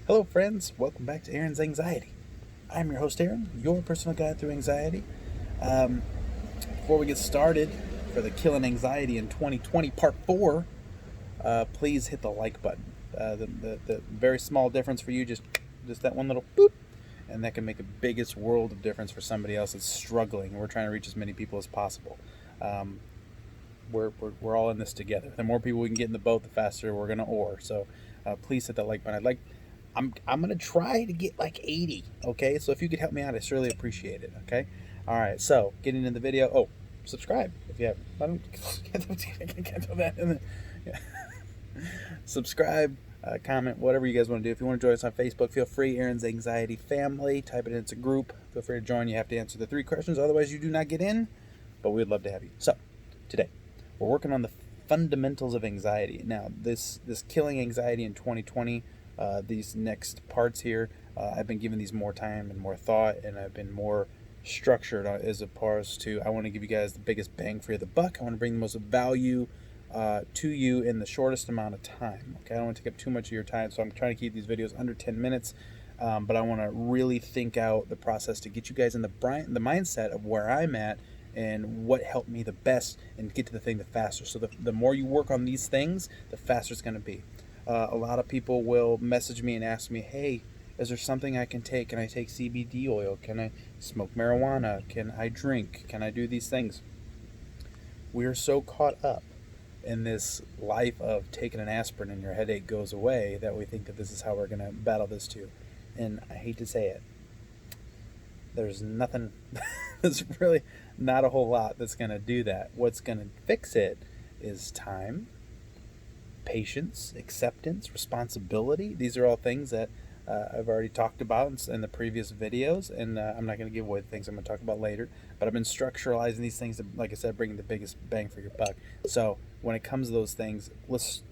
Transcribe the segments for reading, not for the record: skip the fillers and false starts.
Hello, friends. Welcome back to Aaron's Anxiety. I'm your host, Aaron, your personal guide through anxiety. Um, Before we get started for the Killing Anxiety in 2020 Part 4, please hit the like button. The very small difference for you, just that one little boop, and that can make the biggest world of difference for somebody else that's struggling. We're trying to reach as many people as possible. Um, we're all in this together. The more people we can get in the boat, the faster we're gonna oar. So please hit that like button. I'm gonna try to get like 80. Okay, so if you could help me out, I surely appreciate it. Okay, all right. So getting into the video. Oh, subscribe if you haven't. I don't can't do that. Yeah. Subscribe, comment, whatever you guys want to do. If you want to join us on Facebook, feel free. Aaron's Anxiety Family. Type it into group. Feel free to join. You have to answer the 3 questions, otherwise you do not get in. But we'd love to have you. So today we're working on the fundamentals of anxiety. Now this killing anxiety in 2020. These next parts here, I've been giving these more time and more thought, and I've been more structured as opposed to I want to give you guys the biggest bang for the buck. I want to bring the most value to you in the shortest amount of time. Okay, I don't want to take up too much of your time, so I'm trying to keep these videos under 10 minutes. But I want to really think out the process to get you guys in the mindset of where I'm at and what helped me the best and get to the thing the faster. So the more you work on these things, the faster it's going to be. A lot of people will message me and ask me, hey, is there something I can take? Can I take CBD oil? Can I smoke marijuana? Can I drink? Can I do these things? We are so caught up in this life of taking an aspirin and your headache goes away that we think that this is how we're going to battle this too. And I hate to say it, there's nothing, there's really not a whole lot that's going to do that. What's going to fix it is time, patience, acceptance, responsibility. These are all things that I've already talked about in the previous videos, and I'm not going to give away the things I'm going to talk about later. But I've been structuralizing these things to, like I said, bring the biggest bang for your buck. So when it comes to those things, let's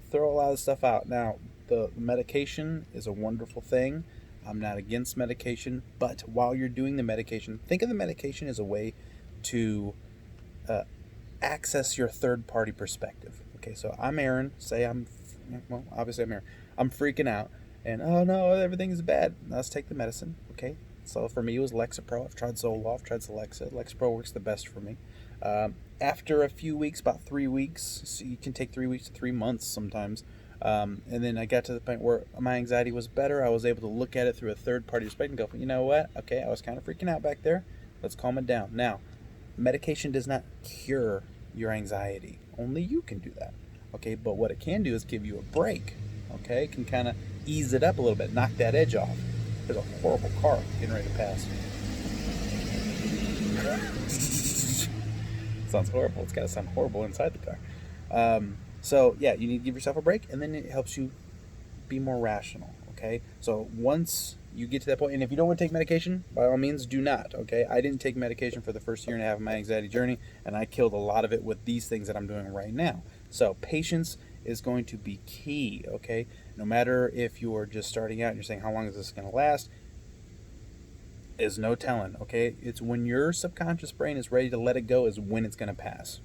throw a lot of stuff out. Now, the medication is a wonderful thing. I'm not against medication, but while you're doing the medication, think of the medication as a way to access your third-party perspective. Okay, so I'm Aaron. Well, obviously I'm Aaron. I'm freaking out, and oh no, everything's bad. Let's take the medicine. Okay, so for me it was Lexapro. I've tried Zoloft, tried Celexa. Lexapro works the best for me. After a few weeks, about 3 weeks, so you can take 3 weeks to 3 months sometimes. And then I got to the point where my anxiety was better. I was able to look at it through a third-party perspective and go, you know what? Okay, I was kind of freaking out back there. Let's calm it down. Now, medication does not cure your anxiety. Only you can do that. Okay, but what it can do is give you a break. Okay, it can kind of ease it up a little bit, knock that edge off. There's a horrible car getting ready to pass. Sounds horrible. It's got to sound horrible inside the car. So yeah, you need to give yourself a break, and then it helps you be more rational. Okay, so once you get to that point, and if you don't want to take medication, by all means do not. Okay, I didn't take medication for the first year and a half of my anxiety journey, and I killed a lot of it with these things that I'm doing right now. So patience is going to be key. Okay, no matter if you're just starting out and you're saying how long is this going to last, is no telling. Okay, it's when your subconscious brain is ready to let it go is when it's going to pass.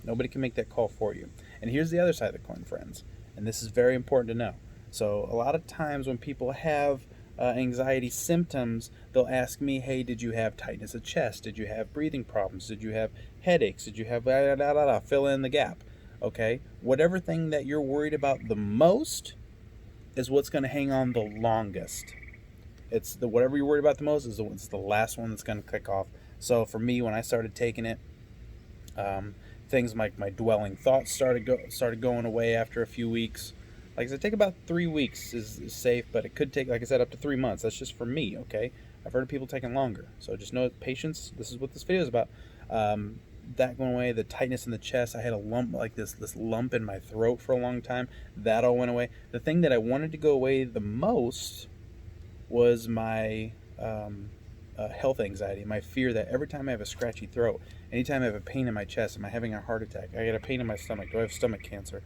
Nobody can make that call for you. And here's the other side of the coin, friends, and this is very important to know. So a lot of times when people have anxiety symptoms, they'll ask me, hey, did you have tightness of chest? Did you have breathing problems? Did you have headaches? Did you have fill in the gap? Okay, whatever thing that you're worried about the most is what's going to hang on the longest. It's the whatever you're worried about the most is the last one that's going to click off. So for me, when I started taking it, things like my dwelling thoughts started going away after a few weeks. Like I said, take about 3 weeks is safe, but it could take, like I said, up to 3 months. That's just for me, okay? I've heard of people taking longer. So just know patience. This is what this video is about. That going away, the tightness in the chest. I had a lump like this lump in my throat for a long time. That all went away. The thing that I wanted to go away the most was my health anxiety, my fear that every time I have a scratchy throat, anytime I have a pain in my chest, am I having a heart attack? I got a pain in my stomach. Do I have stomach cancer?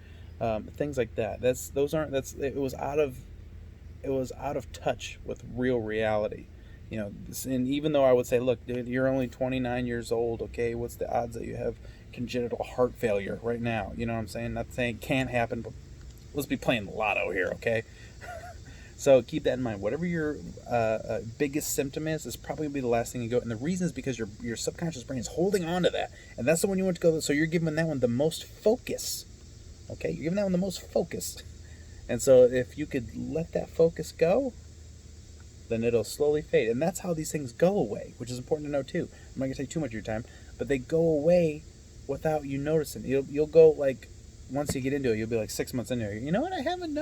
Things like that. It was out of touch with real reality. You know, and even though I would say, look, dude, you're only 29 years old. Okay, what's the odds that you have congenital heart failure right now? You know what I'm saying? Not saying it can't happen, but let's be playing the lotto here, okay? So keep that in mind. Whatever your biggest symptom is probably going to be the last thing you go. And the reason is because your subconscious brain is holding on to that. And that's the one you want to go. So you're giving that one the most focus. Okay? You're giving that one the most focus. And so if you could let that focus go, then it'll slowly fade. And that's how these things go away, which is important to know too. I'm not going to take too much of your time, but they go away without you noticing. You'll go like, once you get into it, you'll be like 6 months in there. You know what? I haven't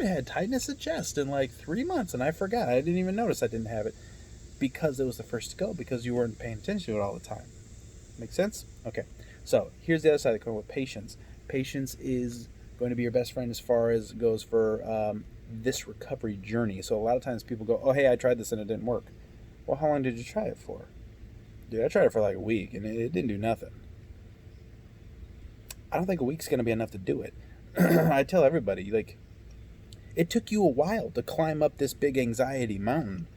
had tightness of chest in like 3 months, and I forgot. I didn't even notice I didn't have it because it was the first to go, because you weren't paying attention to it all the time. Make sense? Okay. So here's the other side of the coin with patience. Patience is going to be your best friend as far as goes for this recovery journey. So a lot of times people go, oh, hey, I tried this and it didn't work. Well, how long did you try it for? Dude, I tried it for like a week and it didn't do nothing. I don't think a week's going to be enough to do it. I tell everybody, like, it took you a while to climb up this big anxiety mountain,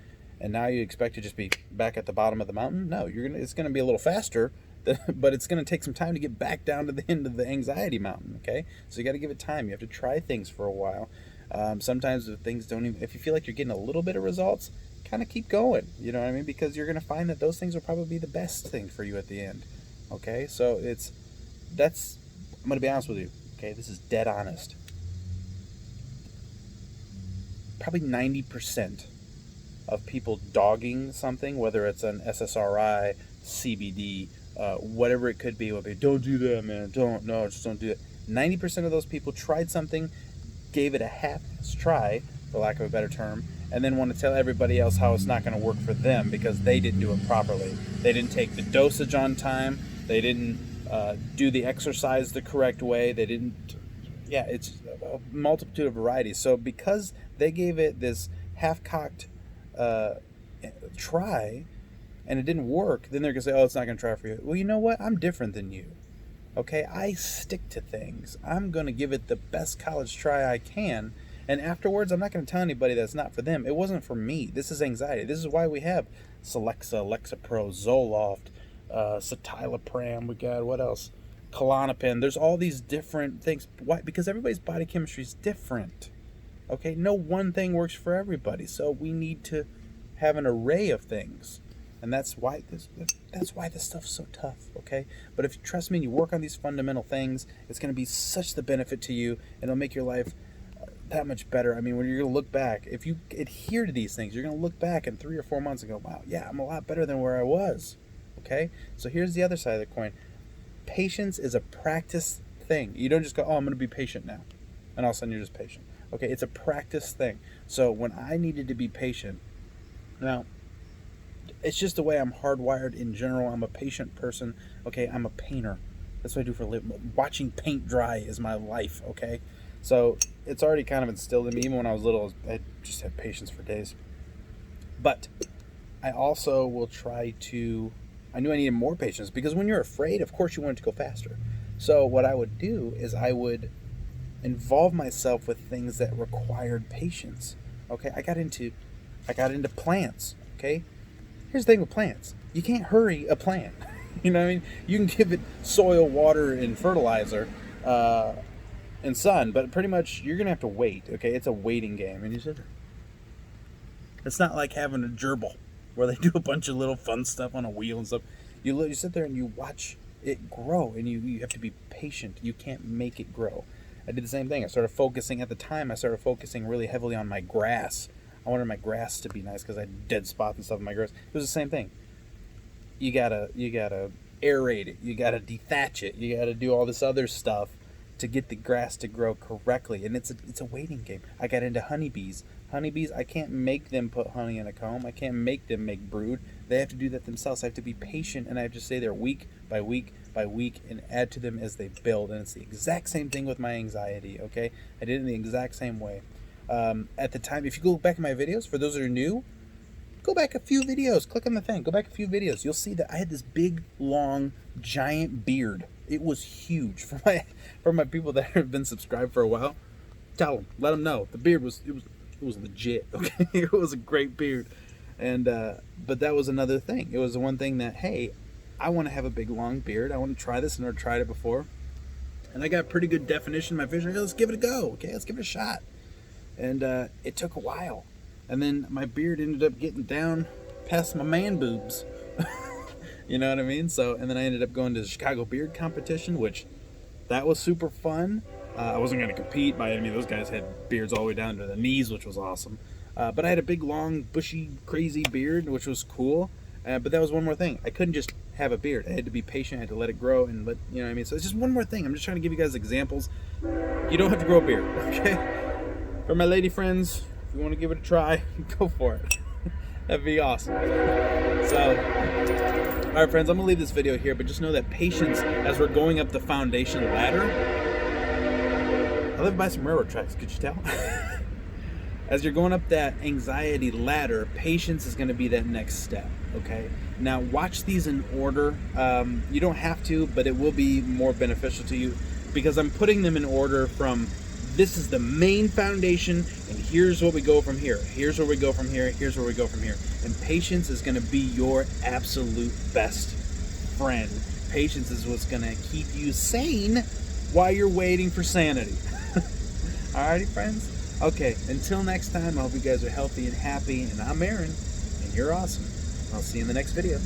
and now you expect to just be back at the bottom of the mountain? No, it's going to be a little faster, but it's going to take some time to get back down to the end of the anxiety mountain, okay? So you got to give it time. You have to try things for a while. Sometimes if things don't even, if you feel like you're getting a little bit of results, kind of keep going, you know what I mean? Because you're going to find that those things will probably be the best thing for you at the end, okay? So I'm going to be honest with you, okay? This is dead honest. Probably 90% of people dogging something, whether it's an SSRI, CBD, whatever it could be, will be, don't do that, man. Just don't do it. 90% of those people tried something, gave it a half try, for lack of a better term, and then want to tell everybody else how it's not going to work for them because they didn't do it properly. They didn't take the dosage on time. They didn't do the exercise the correct way. They didn't. Yeah, it's a multitude of varieties. So because they gave it this half-cocked try and it didn't work, then they're going to say, oh, it's not going to try for you. Well, you know what? I'm different than you. Okay? I stick to things. I'm going to give it the best college try I can. And afterwards, I'm not going to tell anybody that's not for them. It wasn't for me. This is anxiety. This is why we have Celexa, Lexapro, Zoloft, citalopram, we got, what else? Klonopin. There's all these different things. Why? Because everybody's body chemistry is different. Okay? No one thing works for everybody. So we need to have an array of things. And that's why this stuff's so tough, okay? But if you trust me and you work on these fundamental things, it's going to be such the benefit to you, and it'll make your life that much better. I mean, when you're going to look back, if you adhere to these things, you're going to look back in 3 or 4 months and go, wow, yeah, I'm a lot better than where I was. Okay? So here's the other side of the coin. Patience is a practice thing. You don't just go, oh, I'm going to be patient now. And all of a sudden you're just patient. Okay? It's a practice thing. So when I needed to be patient, now, it's just the way I'm hardwired in general. I'm a patient person. Okay? I'm a painter. That's what I do for a living. Watching paint dry is my life. Okay? So it's already kind of instilled in me. Even when I was little, I just had patience for days. But I also will try to... I knew I needed more patience because when you're afraid, of course you want it to go faster. So what I would do is I would involve myself with things that required patience. Okay, I got into plants. Okay, here's the thing with plants: you can't hurry a plant. You know what I mean? You can give it soil, water, and fertilizer, and sun, but pretty much you're gonna have to wait. Okay, it's a waiting game, and you sit there. It's not like having a gerbil, where they do a bunch of little fun stuff on a wheel and stuff. You sit there and you watch it grow, and you have to be patient. You can't make it grow. I did the same thing. I started focusing really heavily on my grass. I wanted my grass to be nice because I had dead spots and stuff in my grass. It was the same thing. You gotta aerate it. You gotta dethatch it. You gotta do all this other stuff to get the grass to grow correctly. And it's a waiting game. I got into honeybees. Honeybees, I can't make them put honey in a comb. I can't make them make brood. They have to do that themselves. I have to be patient, and I have to stay there week by week by week and add to them as they build. And it's the exact same thing with my anxiety, okay? I did it in the exact same way. At the time, if you go back in my videos, for those that are new, go back a few videos. Click on the thing. Go back a few videos. You'll see that I had this big, long, giant beard. It was huge. For my people that have been subscribed for a while, tell them, let them know. The beard was legit, okay? It was a great beard. And but that was another thing. It was the one thing that, hey, I want to have a big long beard. I want to try this. I've never tried it before. And I got pretty good definition in my vision. Let's give it a go, okay? Let's give it a shot. and it took a while. And then my beard ended up getting down past my man boobs. You know what I mean? So, and then I ended up going to the Chicago Beard Competition, which that was super fun. I wasn't going to compete by any means. Those guys had beards all the way down to the knees, which was awesome. But I had a big, long, bushy, crazy beard, which was cool. But that was one more thing. I couldn't just have a beard. I had to be patient. I had to let it grow and let, you know what I mean? So it's just one more thing. I'm just trying to give you guys examples. You don't have to grow a beard, okay? For my lady friends, if you want to give it a try, go for it. That'd be awesome. So, all right, friends, I'm going to leave this video here, but just know that patience, as we're going up the foundation ladder, I live by some railroad tracks, could you tell? As you're going up that anxiety ladder, patience is going to be that next step, okay? Now, watch these in order. You don't have to, but it will be more beneficial to you because I'm putting them in order from this is the main foundation, and here's what we go from here. Here's where we go from here. Here's where we go from here. And patience is going to be your absolute best friend. Patience is what's going to keep you sane while you're waiting for sanity. Alrighty, friends? Okay, until next time, I hope you guys are healthy and happy. And I'm Aaron, and you're awesome. I'll see you in the next video.